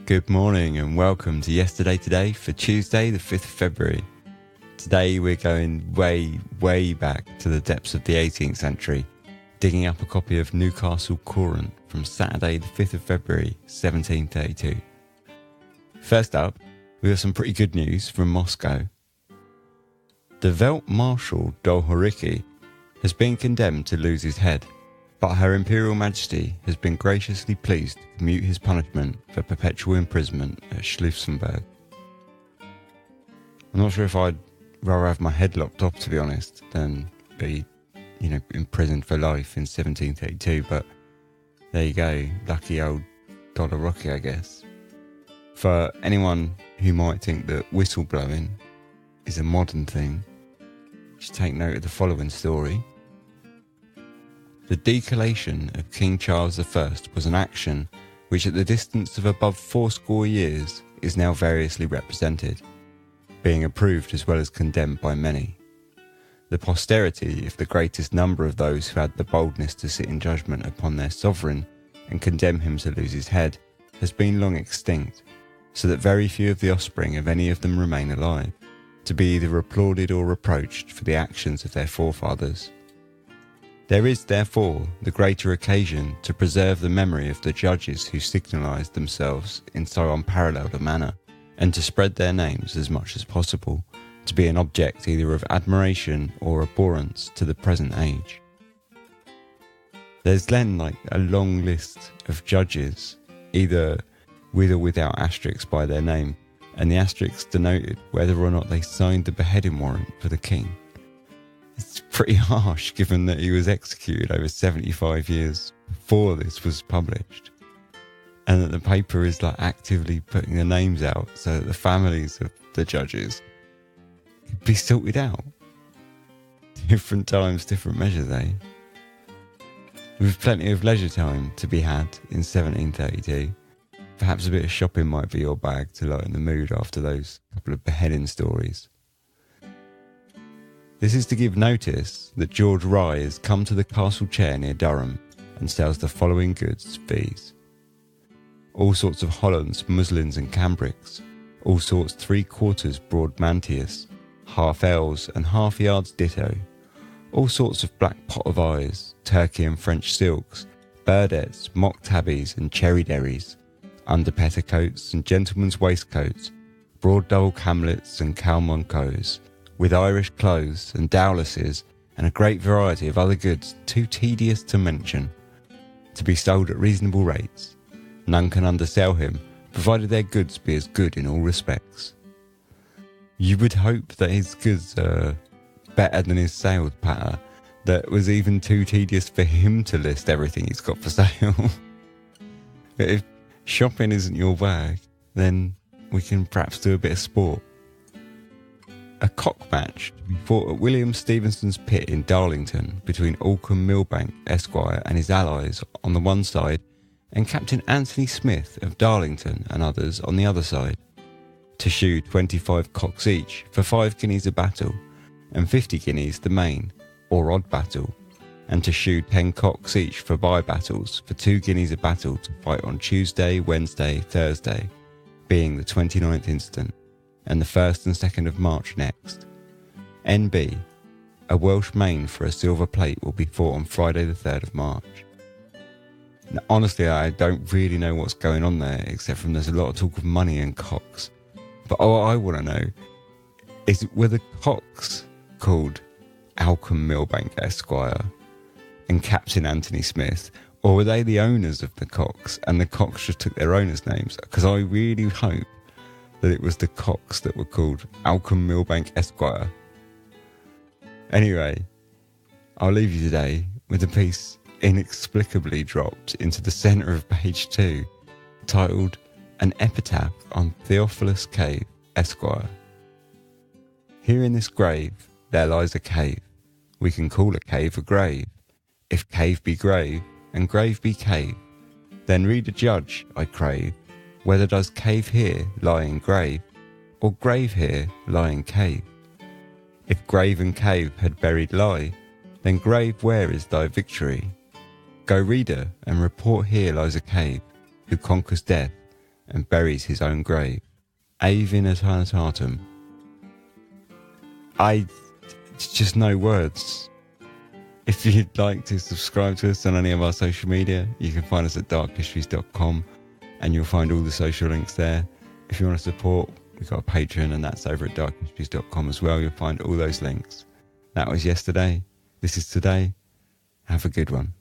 Good morning and welcome to Yesterday Today for Tuesday the 5th of February. Today we're going way back to the depths of the 18th century, digging up a copy of Newcastle Courant from Saturday the 5th of February 1732. First up, we have some pretty good news from Moscow. The Veld Marshal Dolhoriki has been condemned to lose his head, but Her Imperial Majesty has been graciously pleased to commute his punishment for perpetual imprisonment at Schlieffenberg. I'm not sure if I'd rather have my head lopped off, to be honest, than be, imprisoned for life in 1732, but there you go, lucky old Dolhoriki, I guess. For anyone who might think that whistleblowing is a modern thing, just take note of the following story. The decollation of King Charles I was an action which at the distance of above 80 years is now variously represented, being approved as well as condemned by many. The posterity of the greatest number of those who had the boldness to sit in judgment upon their sovereign and condemn him to lose his head has been long extinct, so that very few of the offspring of any of them remain alive, to be either applauded or reproached for the actions of their forefathers. There is, therefore, the greater occasion to preserve the memory of the judges who signalised themselves in so unparalleled a manner, and to spread their names as much as possible, to be an object either of admiration or abhorrence to the present age. There's then a long list of judges, either with or without asterisks by their name, and the asterisks denoted whether or not they signed the beheading warrant for the king. It's pretty harsh given that he was executed over 75 years before this was published, and that the paper is actively putting the names out so that the families of the judges could be sorted out. Different times, different measures, eh? With plenty of leisure time to be had in 1732, perhaps a bit of shopping might be your bag to lighten the mood after those couple of beheading stories. This is to give notice that George Rye has come to the Castle Chair near Durham and sells the following goods, viz. All sorts of hollands, muslins and cambrics, all sorts 3/4 broad mantias, half ells and half yards ditto, all sorts of black pot of eyes, Turkey and French silks, birdettes, mock tabbies and cherry derries, under petticoats and gentlemen's waistcoats, broad double camlets and calmoncoes, with Irish clothes and dowlasses and a great variety of other goods too tedious to mention, to be sold at reasonable rates. None can undersell him, provided their goods be as good in all respects. You would hope that his goods are better than his sales patter, that was even too tedious for him to list everything he's got for sale. But if shopping isn't your bag, then we can perhaps do a bit of sport. A cock match to be fought at William Stevenson's pit in Darlington between Alcombe Millbank, Esquire, and his allies on the one side, and Captain Anthony Smith of Darlington and others on the other side, to shoe 25 cocks each for 5 guineas a battle, and 50 guineas the main, or odd battle, and to shoe 10 cocks each for bye battles for 2 guineas a battle to fight on Tuesday, Wednesday, Thursday, being the 29th instant, and the 1st and 2nd of March next. N.B. A Welsh main for a silver plate will be fought on Friday the 3rd of March. Now, honestly, I don't really know what's going on there, except from there's a lot of talk of money and cocks. But what I want to know is, were the cocks called Alcombe Millbank Esquire and Captain Anthony Smith, or were they the owners of the cocks and the cocks just took their owners' names? Because I really hope that it was the cocks that were called Alcombe Millbank Esquire. Anyway, I'll leave you today with a piece inexplicably dropped into the centre of page 2, titled An Epitaph on Theophilus Cave, Esquire. Here in this grave there lies a cave. We can call a cave a grave. If cave be grave, and grave be cave, then reader judge, I crave, whether does cave here lie in grave, or grave here lie in cave? If grave and cave had buried lie, then grave where is thy victory? Go reader, and report here lies a cave, who conquers death, and buries his own grave. Ave in eternitatem. Just no words. If you'd like to subscribe to us on any of our social media, you can find us at darkhistories.com and you'll find all the social links there. If you want to support, we've got a Patreon and that's over at darkhistories.com as well. You'll find all those links. That was yesterday. This is today. Have a good one.